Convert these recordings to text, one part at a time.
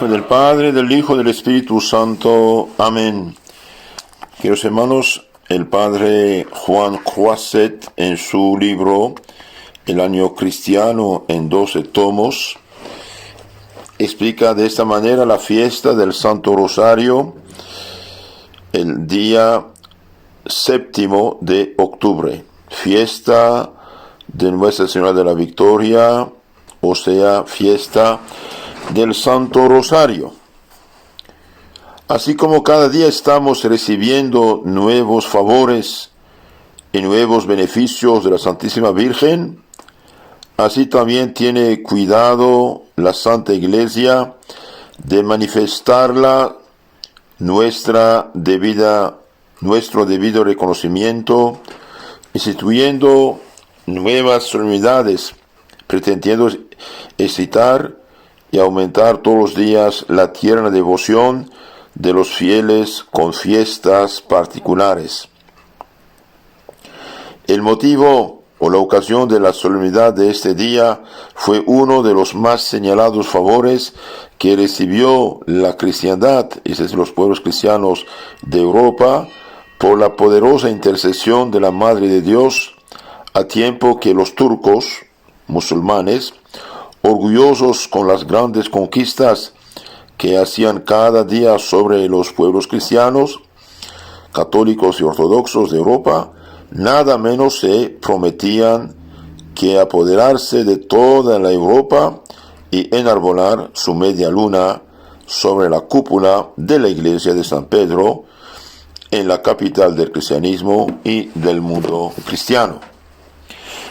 Del Padre, del Hijo, del Espíritu Santo. Amén. Queridos hermanos, el Padre Juan Croisset, en su libro El Año Cristiano en 12 tomos, explica de esta manera la fiesta del Santo Rosario, el día 7 de octubre, fiesta de Nuestra Señora de la Victoria, o sea, fiesta del Santo Rosario. Así como cada día estamos recibiendo nuevos favores y nuevos beneficios de la Santísima Virgen, así también tiene cuidado la Santa Iglesia de manifestarla nuestro debido reconocimiento, instituyendo nuevas solemnidades, pretendiendo excitar y aumentar todos los días la tierna devoción de los fieles con fiestas particulares. El motivo o la ocasión de la solemnidad de este día fue uno de los más señalados favores que recibió la cristiandad, es decir, los pueblos cristianos de Europa, por la poderosa intercesión de la Madre de Dios, a tiempo que los turcos, musulmanes, orgullosos con las grandes conquistas que hacían cada día sobre los pueblos cristianos, católicos y ortodoxos de Europa, nada menos se prometían que apoderarse de toda la Europa y enarbolar su media luna sobre la cúpula de la iglesia de San Pedro, en la capital del cristianismo y del mundo cristiano.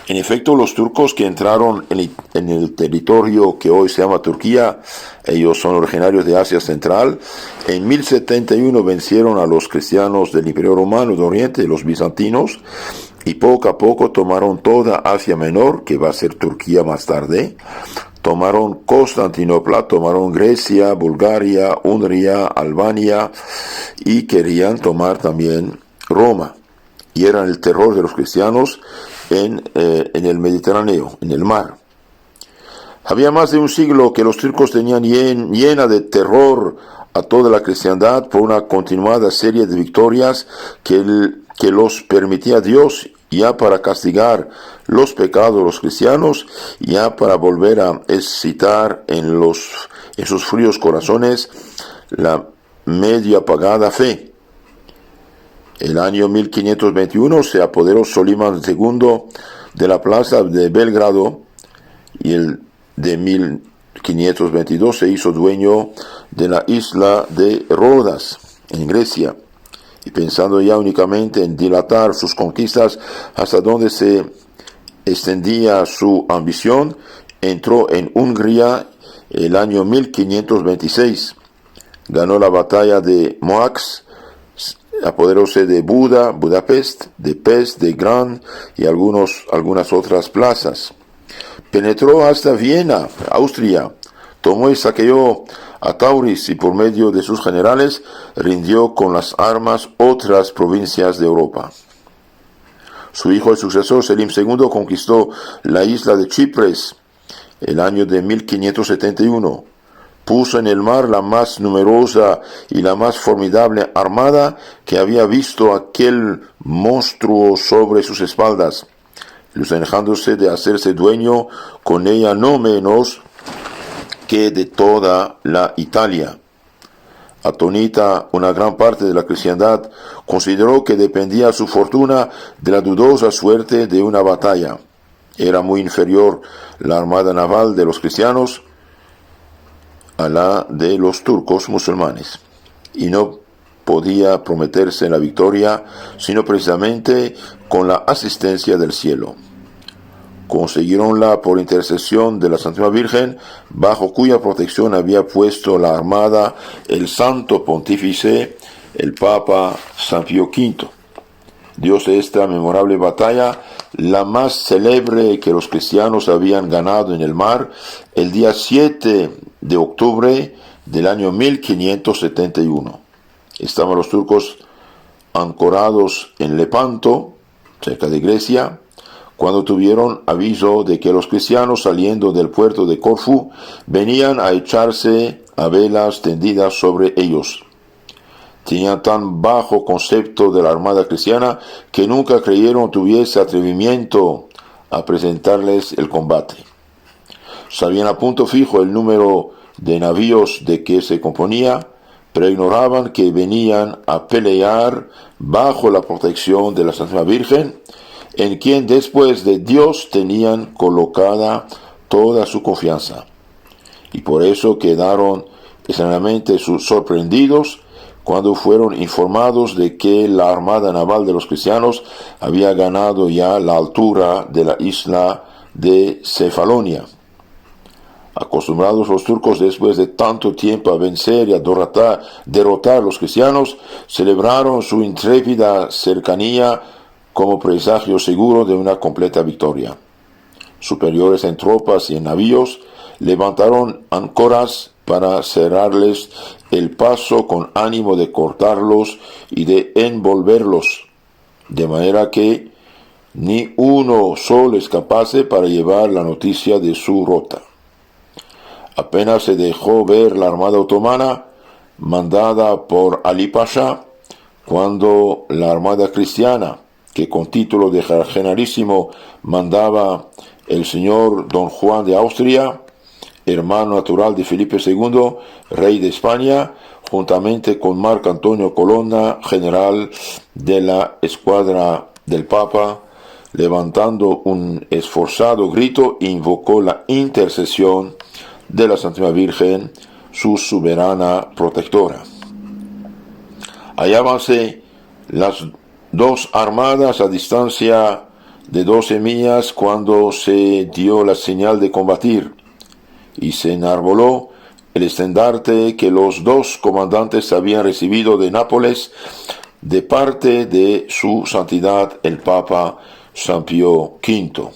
En efecto, los turcos que entraron en el territorio que hoy se llama Turquía, ellos son originarios de Asia Central, en 1071 vencieron a los cristianos del Imperio Romano de Oriente, los bizantinos, y poco a poco tomaron toda Asia Menor, que va a ser Turquía más tarde, tomaron Constantinopla, tomaron Grecia, Bulgaria, Hungría, Albania, y querían tomar también Roma, y eran el terror de los cristianos en el Mediterráneo, en el mar. Había más de un siglo que los turcos tenían llena de terror a toda la cristiandad por una continuada serie de victorias que los permitía Dios, ya para castigar los pecados de los cristianos, ya para volver a excitar en sus fríos corazones la medio apagada fe. El año 1521 se apoderó Solimán II de la plaza de Belgrado, y el de 1522 se hizo dueño de la isla de Rodas, en Grecia, y pensando ya únicamente en dilatar sus conquistas hasta donde se extendía su ambición, entró en Hungría el año 1526, ganó la batalla de Mohacs, apoderóse de Budapest, de Pest, de Gran y algunas otras plazas. Penetró hasta Viena, Austria, tomó y saqueó a Tauris y por medio de sus generales rindió con las armas otras provincias de Europa. Su hijo, el sucesor Selim II, conquistó la isla de Chipres el año de 1571. Puso en el mar la más numerosa y la más formidable armada que había visto aquel monstruo sobre sus espaldas, dejándose de hacerse dueño con ella no menos que de toda la Italia. Atónita, una gran parte de la cristiandad consideró que dependía su fortuna de la dudosa suerte de una batalla. Era muy inferior la armada naval de los cristianos a la de los turcos musulmanes, y no podía prometerse la victoria sino precisamente con la asistencia del cielo. Consiguieronla por intercesión de la Santísima Virgen, bajo cuya protección había puesto la armada el Santo Pontífice, el Papa San Pío V. Dios de esta memorable batalla, la más célebre que los cristianos habían ganado en el mar, el día 7 de octubre del año 1571. Estaban los turcos ancorados en Lepanto, cerca de Grecia, cuando tuvieron aviso de que los cristianos saliendo del puerto de Corfú venían a echarse a velas tendidas sobre ellos. Tenían tan bajo concepto de la armada cristiana que nunca creyeron tuviese atrevimiento a presentarles el combate. Sabían a punto fijo el número de navíos de que se componía, pero ignoraban que venían a pelear bajo la protección de la Santísima Virgen, en quien después de Dios tenían colocada toda su confianza. Y por eso quedaron extrañamente sorprendidos cuando fueron informados de que la armada naval de los cristianos había ganado ya la altura de la isla de Cefalonia. Acostumbrados los turcos después de tanto tiempo a vencer y a derrotar a los cristianos, celebraron su intrépida cercanía como presagio seguro de una completa victoria. Superiores en tropas y en navíos, levantaron áncoras para cerrarles el paso con ánimo de cortarlos y de envolverlos, de manera que ni uno solo escapase para llevar la noticia de su rota. Apenas se dejó ver la armada otomana, mandada por Ali Pasha, cuando la armada cristiana, que con título de generalísimo mandaba el señor Don Juan de Austria, hermano natural de Felipe II, rey de España, juntamente con Marco Antonio Colonna, general de la escuadra del Papa, levantando un esforzado grito, invocó la intercesión de la Santísima Virgen, su soberana protectora. Hallábanse las dos armadas a distancia de 12 millas cuando se dio la señal de combatir, y se enarboló el estandarte que los dos comandantes habían recibido de Nápoles de parte de su santidad el Papa San Pío V.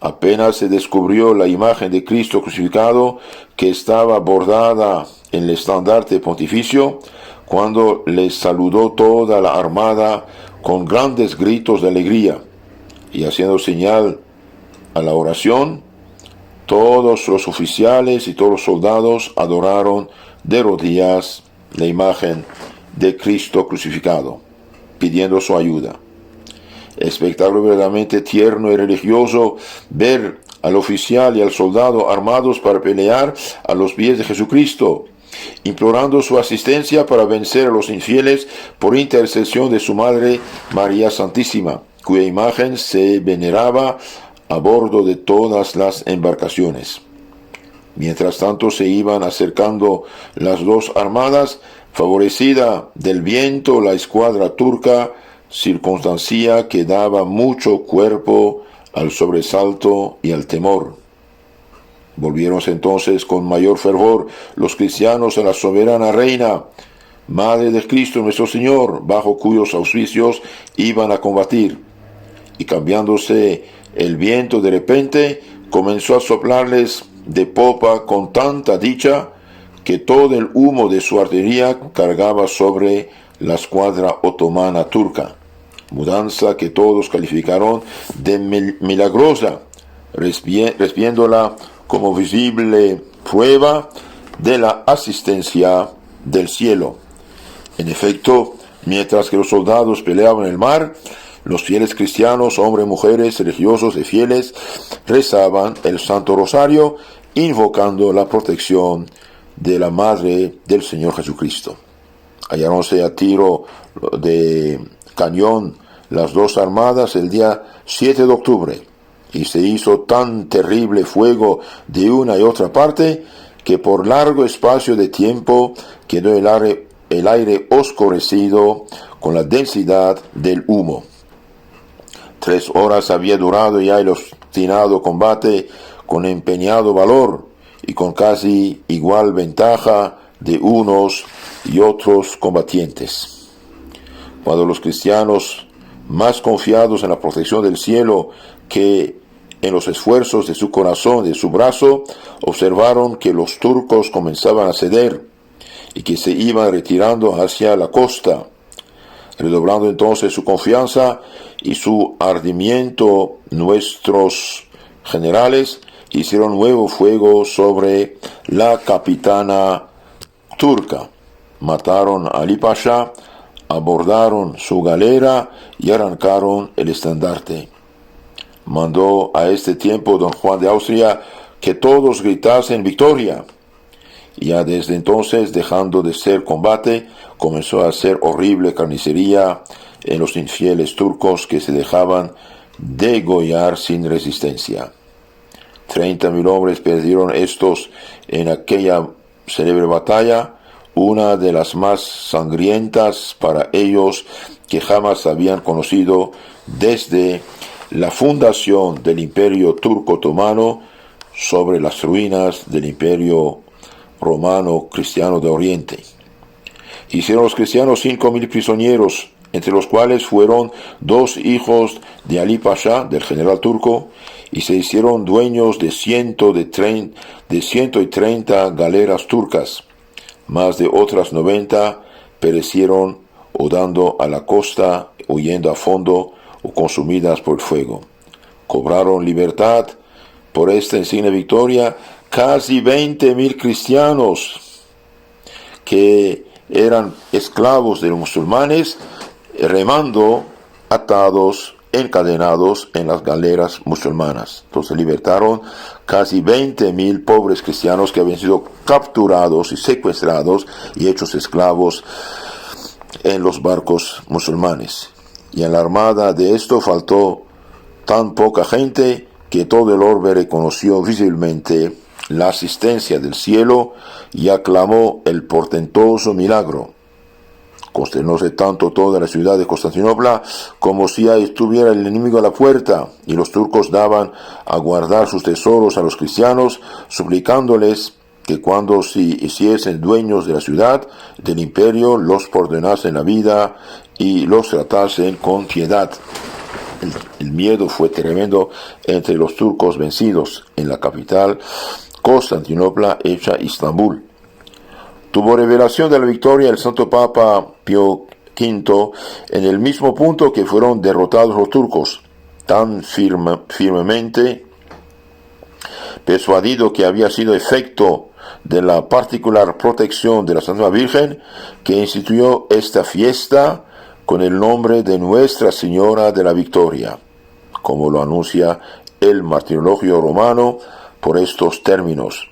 Apenas se descubrió la imagen de Cristo crucificado que estaba bordada en el estandarte pontificio, cuando les saludó toda la armada con grandes gritos de alegría, y haciendo señal a la oración, todos los oficiales y todos los soldados adoraron de rodillas la imagen de Cristo crucificado, pidiendo su ayuda. Espectáculo verdaderamente tierno y religioso ver al oficial y al soldado armados para pelear a los pies de Jesucristo, implorando su asistencia para vencer a los infieles por intercesión de su Madre María Santísima, cuya imagen se veneraba a bordo de todas las embarcaciones. Mientras tanto se iban acercando las dos armadas, favorecida del viento, la escuadra turca, circunstancia que daba mucho cuerpo al sobresalto y al temor. Volviéronse entonces con mayor fervor los cristianos a la soberana reina, Madre de Cristo nuestro Señor, bajo cuyos auspicios iban a combatir. Y cambiándose el viento de repente, comenzó a soplarles de popa con tanta dicha que todo el humo de su artillería cargaba sobre la escuadra otomana turca, mudanza que todos calificaron de milagrosa, recibiéndola como visible prueba de la asistencia del cielo. En efecto, mientras que los soldados peleaban en el mar, los fieles cristianos, hombres, mujeres, religiosos y fieles, rezaban el Santo Rosario, invocando la protección de la Madre del Señor Jesucristo. Halláronse a tiro de cañón las dos armadas el día 7 de octubre, y se hizo tan terrible fuego de una y otra parte, que por largo espacio de tiempo quedó el aire oscurecido con la densidad del humo. 3 horas había durado ya el obstinado combate con empeñado valor y con casi igual ventaja de unos y otros combatientes. Cuando los cristianos, más confiados en la protección del cielo que en los esfuerzos de su corazón y de su brazo, observaron que los turcos comenzaban a ceder y que se iban retirando hacia la costa, Redoblando entonces su confianza y su ardimiento, nuestros generales hicieron nuevo fuego sobre la capitana turca. Mataron a Ali Pasha, abordaron su galera y arrancaron el estandarte. Mandó a este tiempo don Juan de Austria que todos gritasen victoria. Ya desde entonces, dejando de ser combate, comenzó a ser horrible carnicería en los infieles turcos que se dejaban degollar sin resistencia. 30.000 hombres perdieron estos en aquella célebre batalla, una de las más sangrientas para ellos que jamás habían conocido desde la fundación del Imperio Turco Otomano sobre las ruinas del Imperio Romano Cristiano de Oriente. Hicieron los cristianos 5.000 prisioneros, entre los cuales fueron 2 hijos de Ali Pasha, del general turco, y se hicieron dueños de 130 galeras turcas. Más de otras 90 perecieron o dando a la costa, huyendo a fondo o consumidas por el fuego. Cobraron libertad por esta insigne victoria casi 20.000 cristianos que eran esclavos de los musulmanes, remando, atados, encadenados en las galeras musulmanas. Entonces libertaron casi 20.000 pobres cristianos que habían sido capturados y secuestrados y hechos esclavos en los barcos musulmanes. Y en la armada de esto faltó tan poca gente que todo el orbe reconoció visiblemente la asistencia del cielo y aclamó el portentoso milagro. Consternóse tanto toda la ciudad de Constantinopla como si ahí estuviera el enemigo a la puerta, y los turcos daban a guardar sus tesoros a los cristianos, suplicándoles que cuando se hiciesen dueños de la ciudad, del imperio, los perdonasen la vida y los tratasen con piedad. El miedo fue tremendo entre los turcos vencidos en la capital, Constantinopla, hecha Istambul. Tuvo revelación de la victoria el Santo Papa Pío V en el mismo punto que fueron derrotados los turcos, tan firmemente persuadido que había sido efecto de la particular protección de la Santa Virgen, que instituyó esta fiesta con el nombre de Nuestra Señora de la Victoria, como lo anuncia el martirologio romano por estos términos.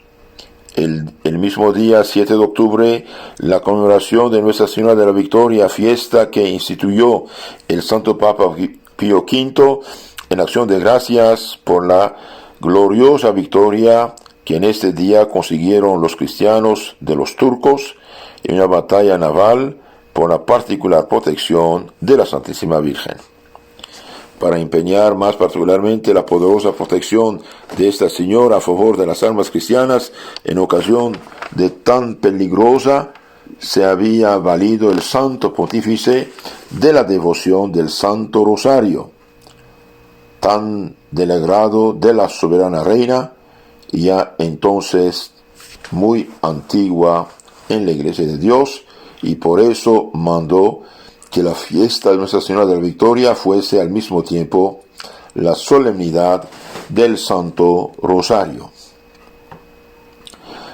El mismo día, 7 de octubre, la conmemoración de Nuestra Señora de la Victoria, fiesta que instituyó el Santo Papa Pío V en acción de gracias por la gloriosa victoria que en este día consiguieron los cristianos de los turcos en una batalla naval por la particular protección de la Santísima Virgen. Para empeñar más particularmente la poderosa protección de esta señora a favor de las almas cristianas en ocasión de tan peligrosa, se había valido el Santo Pontífice de la devoción del Santo Rosario, tan del agrado de la soberana reina, ya entonces muy antigua en la Iglesia de Dios, y por eso mandó que la fiesta de Nuestra Señora de la Victoria fuese al mismo tiempo la solemnidad del Santo Rosario.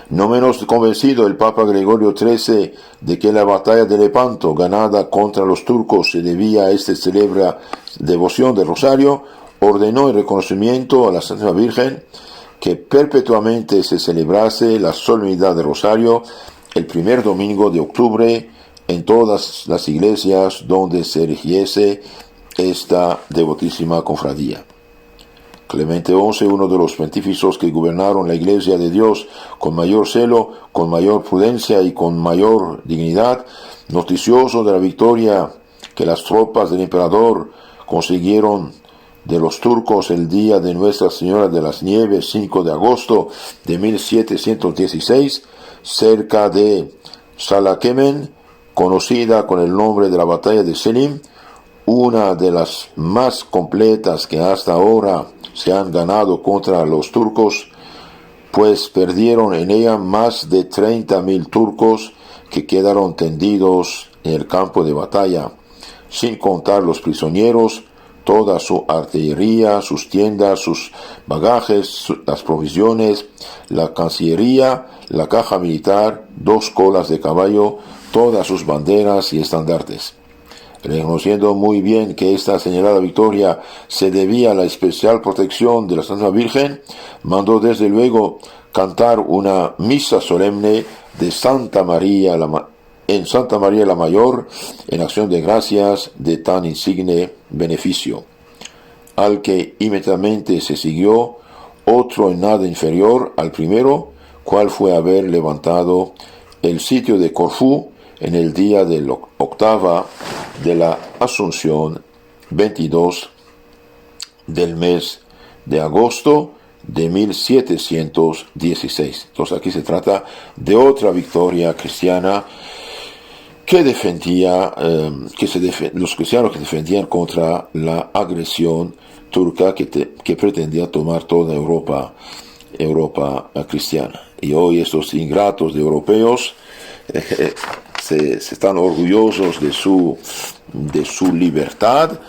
No menos convencido el Papa Gregorio XIII de que la batalla de Lepanto, ganada contra los turcos, se debía a esta célebre devoción del Rosario, ordenó en reconocimiento a la Santísima Virgen que perpetuamente se celebrase la solemnidad del Rosario el primer domingo de octubre en todas las iglesias donde se erigiese esta devotísima cofradía. Clemente XI, uno de los pontífices que gobernaron la Iglesia de Dios con mayor celo, con mayor prudencia y con mayor dignidad, noticioso de la victoria que las tropas del emperador consiguieron de los turcos el día de Nuestra Señora de las Nieves, 5 de agosto de 1716, cerca de Salakemen, conocida con el nombre de la batalla de Selim, una de las más completas que hasta ahora se han ganado contra los turcos, pues perdieron en ella más de 30.000 turcos que quedaron tendidos en el campo de batalla, sin contar los prisioneros, toda su artillería, sus tiendas, sus bagajes, las provisiones, la cancillería, la caja militar, 2 colas de caballo, todas sus banderas y estandartes. Reconociendo muy bien que esta señalada victoria se debía a la especial protección de la Santa Virgen, mandó desde luego cantar una misa solemne de Santa María en Santa María la Mayor, en acción de gracias de tan insigne beneficio, al que inmediatamente se siguió otro en nada inferior al primero, cual fue haber levantado el sitio de Corfú en el día de la octava de la Asunción, 22 del mes de agosto de 1716. Entonces aquí se trata de otra victoria cristiana que defendía, los cristianos que defendían contra la agresión turca que pretendía tomar toda Europa cristiana. Y hoy estos ingratos de europeos se están orgullosos de su libertad,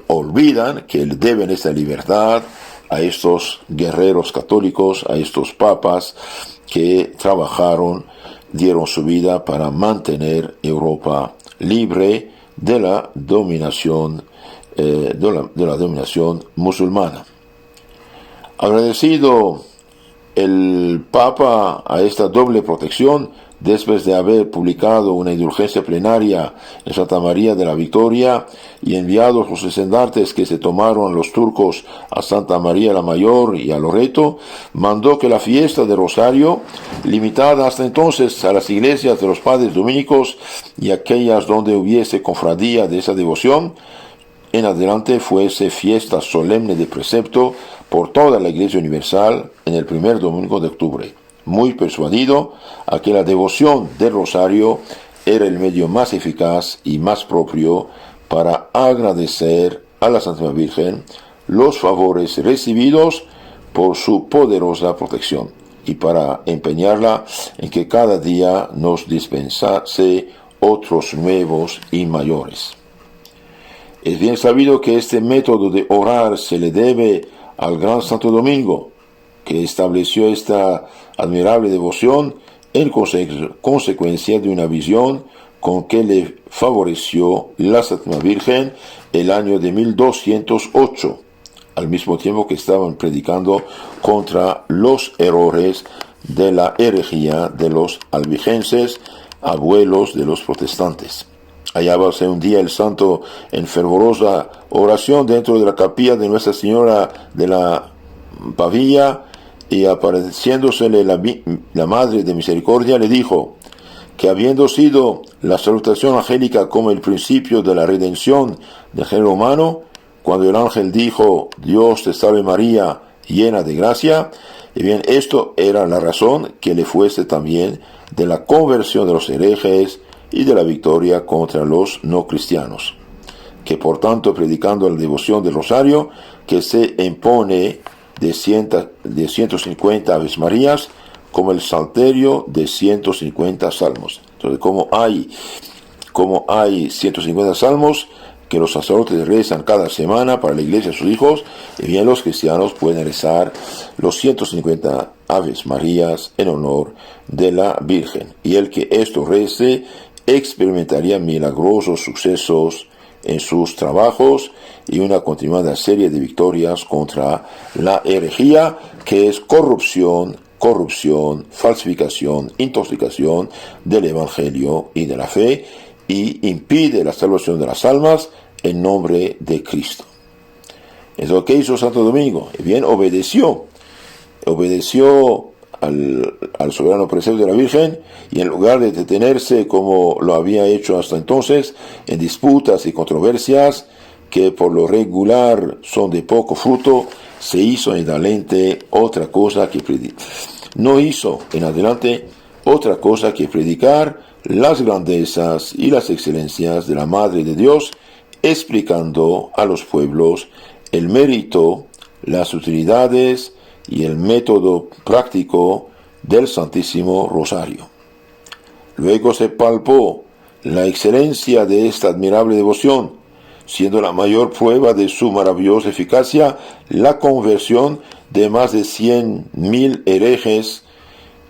olvidan que deben esa libertad a estos guerreros católicos, a estos papas que dieron su vida para mantener Europa libre de la dominación musulmana. Agradecido el Papa a esta doble protección, después de haber publicado una indulgencia plenaria en Santa María de la Victoria y enviado los estandartes que se tomaron los turcos a Santa María la Mayor y a Loreto, mandó que la fiesta de Rosario, limitada hasta entonces a las iglesias de los padres dominicos y aquellas donde hubiese cofradía de esa devoción, en adelante fuese fiesta solemne de precepto por toda la Iglesia Universal en el primer domingo de octubre, muy persuadido a que la devoción del rosario era el medio más eficaz y más propio para agradecer a la Santísima Virgen los favores recibidos por su poderosa protección y para empeñarla en que cada día nos dispensase otros nuevos y mayores. Es bien sabido que este método de orar se le debe al gran Santo Domingo, que estableció esta admirable devoción en consecuencia de una visión con que le favoreció la Santísima Virgen el año de 1208, al mismo tiempo que estaban predicando contra los errores de la herejía de los albigenses, abuelos de los protestantes. Hallábase un día el santo en fervorosa oración dentro de la capilla de Nuestra Señora de la Pavía, y apareciéndosele la Madre de Misericordia, le dijo que habiendo sido la salutación angélica como el principio de la redención del género humano, cuando el ángel dijo: Dios te salve María, llena de gracia, y bien, esto era la razón que le fuese también de la conversión de los herejes y de la victoria contra los no cristianos, que por tanto, predicando la devoción del rosario, que se impone de 150 Aves Marías, como el salterio de 150 salmos. Entonces, como hay 150 salmos que los sacerdotes rezan cada semana para la iglesia de sus hijos, y bien los cristianos pueden rezar los 150 Aves Marías en honor de la Virgen. Y el que esto rece experimentaría milagrosos sucesos en sus trabajos y una continuada serie de victorias contra la herejía, que es corrupción, falsificación, intoxicación del Evangelio y de la fe, y impide la salvación de las almas en nombre de Cristo. Es lo que hizo Santo Domingo. Y bien, obedeció al soberano precepto de la Virgen, y en lugar de detenerse como lo había hecho hasta entonces en disputas y controversias que por lo regular son de poco fruto, se hizo en adelante otra cosa que predicar las grandezas y las excelencias de la Madre de Dios, explicando a los pueblos el mérito, las utilidades y el método práctico del Santísimo Rosario. Luego se palpó la excelencia de esta admirable devoción, siendo la mayor prueba de su maravillosa eficacia la conversión de más de 100.000 herejes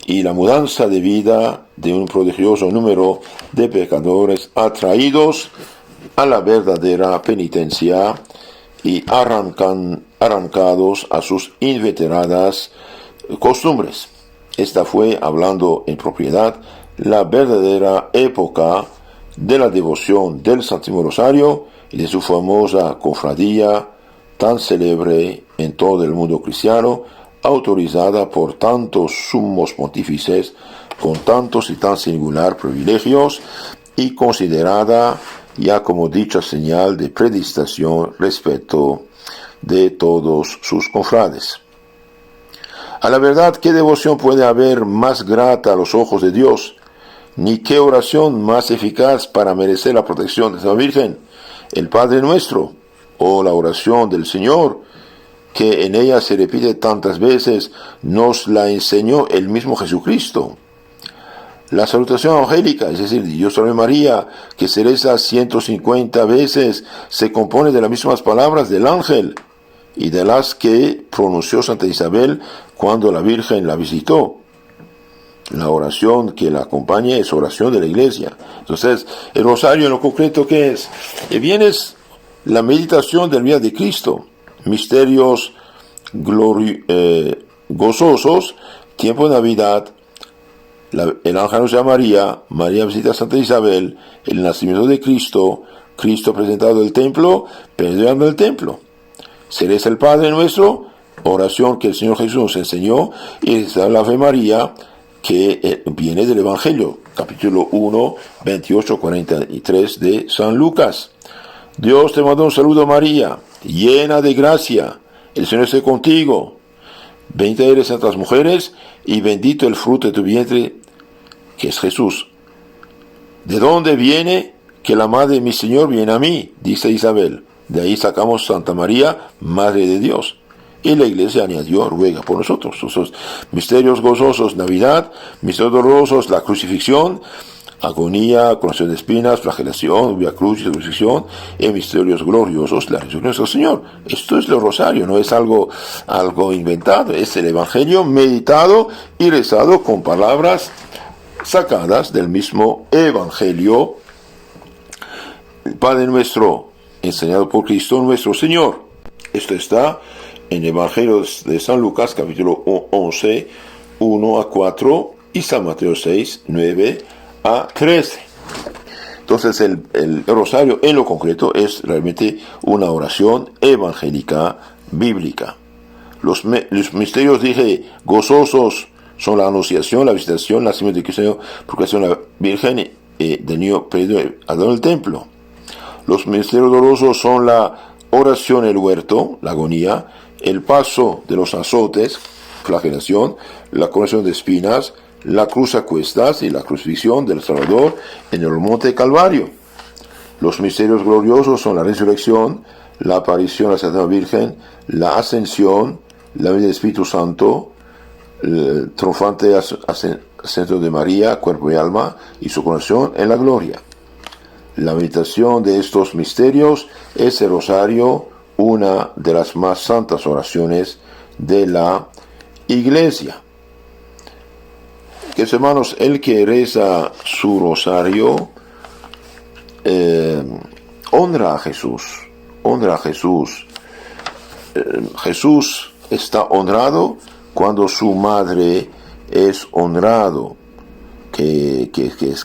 y la mudanza de vida de un prodigioso número de pecadores atraídos a la verdadera penitencia y arrancados a sus inveteradas costumbres. Esta fue, hablando en propiedad, la verdadera época de la devoción del Santísimo Rosario y de su famosa cofradía tan célebre en todo el mundo cristiano, autorizada por tantos sumos pontífices con tantos y tan singular privilegios y considerada ya como dicha señal de predicación respecto de todos sus confrades. A la verdad, ¿qué devoción puede haber más grata a los ojos de Dios? Ni qué oración más eficaz para merecer la protección de la Virgen, el Padre Nuestro, o la oración del Señor, que en ella se repite tantas veces, nos la enseñó el mismo Jesucristo. La salutación angélica, es decir, Dios salve María, que se reza 150 veces, se compone de las mismas palabras del ángel y de las que pronunció Santa Isabel cuando la Virgen la visitó. La oración que la acompaña es oración de la Iglesia. Entonces, el rosario en lo concreto, ¿qué es? Bien, es la meditación del día de Cristo, misterios gozosos, tiempo de Navidad, el ángel anuncia a María, María visita a Santa Isabel, el nacimiento de Cristo, Cristo presentado en el templo, perdonando el templo. Se reza el Padre Nuestro, oración que el Señor Jesús nos enseñó, y está la Ave María, que viene del Evangelio, capítulo 1, 28, 43 de San Lucas. Dios te manda un saludo, María, llena de gracia, el Señor esté contigo. Bendita eres entre las mujeres, y bendito el fruto de tu vientre, que es Jesús. ¿De dónde viene que la madre de mi Señor viene a mí? Dice Isabel. De ahí sacamos Santa María, Madre de Dios. Y la Iglesia añadió, ruega por nosotros. Esos misterios gozosos, Navidad, misterios dolorosos, la crucifixión, agonía, coronación de espinas, flagelación, vía cruz, crucifixión, y misterios gloriosos, la resurrección del Señor. Esto es el rosario, no es algo inventado, es el Evangelio meditado y rezado con palabras sacadas del mismo Evangelio. El Padre Nuestro, enseñado por Cristo nuestro Señor. Esto está en el Evangelio de San Lucas, capítulo 11, 1 a 4, y San Mateo 6, 9 a 13. Entonces el rosario en lo concreto es realmente una oración evangélica bíblica. Los misterios, dije, gozosos son la anunciación, la visitación, el nacimiento de Cristo, proclamación de la Virgen del niño perdido en el templo. Los misterios dolorosos son la oración en el huerto, la agonía, el paso de los azotes, flagelación, la coronación de espinas, la cruz a cuestas y la crucifixión del Salvador en el monte Calvario. Los misterios gloriosos son la resurrección, la aparición a la Santísima Virgen, la ascensión, la venida del Espíritu Santo, el triunfante ascenso de María, cuerpo y alma, y su coronación en la gloria. La meditación de estos misterios es el rosario, una de las más santas oraciones de la Iglesia. Que hermanos, el que reza su rosario honra a Jesús, Jesús está honrado cuando su madre es honrado. Que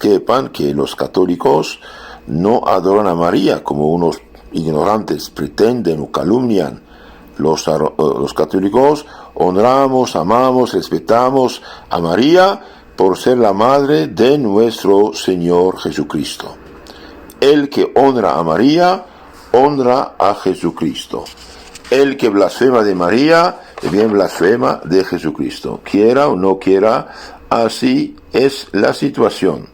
sepan que los católicos no adoran a María como unos ignorantes pretenden o calumnian. Los católicos honramos, amamos, respetamos a María por ser la madre de nuestro Señor Jesucristo. El que honra a María, honra a Jesucristo. El que blasfema de María, bien blasfema de Jesucristo. Quiera o no quiera, así es la situación.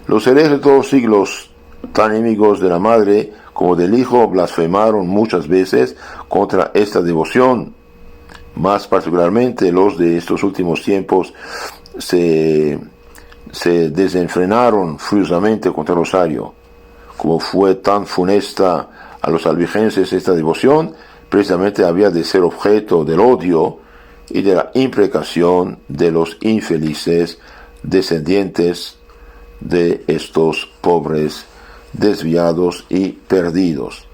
Los herejes de todos los siglos, tan enemigos de la madre como del hijo, blasfemaron muchas veces contra esta devoción. Más particularmente los de estos últimos tiempos se se desenfrenaron furiosamente contra el rosario. Como fue tan funesta a los albigenses esta devoción, precisamente había de ser objeto del odio y de la imprecación de los infelices descendientes de estos pobres desviados y perdidos.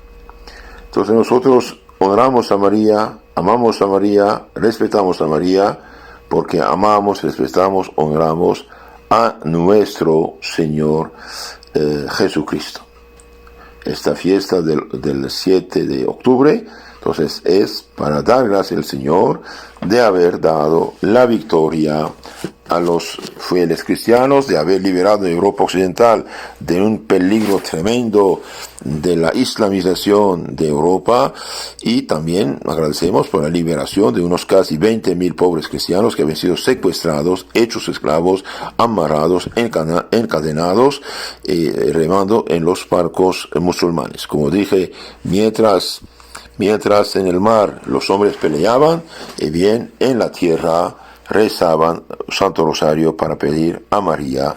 Entonces nosotros honramos a María, amamos a María, respetamos a María, porque amamos, respetamos, honramos a nuestro Señor Jesucristo. Esta fiesta del 7 de octubre, entonces, es para dar gracias al Señor de haber dado la victoria a los fieles cristianos, de haber liberado a Europa Occidental de un peligro tremendo de la islamización de Europa, y también agradecemos por la liberación de unos casi 20.000 pobres cristianos que habían sido secuestrados, hechos esclavos, amarrados, encadenados, remando en los barcos musulmanes. Como dije, mientras en el mar los hombres peleaban, y bien en la tierra rezaban Santo Rosario para pedir a María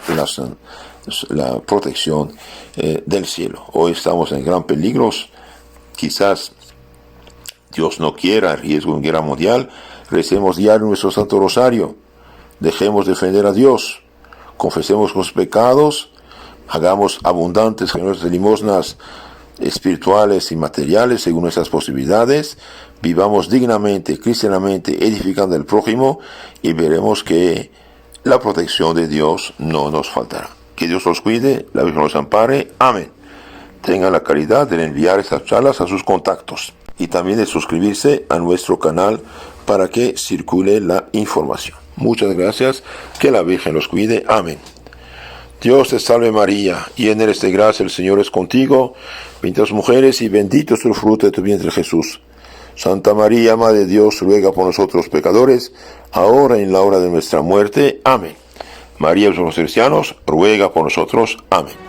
la protección del cielo. Hoy estamos en gran peligro, quizás Dios no quiera riesgo de guerra mundial. Recemos diario nuestro Santo Rosario, dejemos de ofender a Dios, confesemos nuestros pecados, hagamos abundantes nuestras limosnas espirituales y materiales según nuestras posibilidades, vivamos dignamente, cristianamente, edificando al prójimo, y veremos que la protección de Dios no nos faltará. Que Dios los cuide, la Virgen los ampare. Amén. Tengan la caridad de enviar estas charlas a sus contactos y también de suscribirse a nuestro canal para que circule la información. Muchas gracias. Que la Virgen los cuide. Amén. Dios te salve María, llena eres de gracia, el Señor es contigo, bendita las mujeres y bendito es el fruto de tu vientre Jesús. Santa María, Madre de Dios, ruega por nosotros pecadores, ahora y en la hora de nuestra muerte. Amén. María, los cristianos, ruega por nosotros. Amén.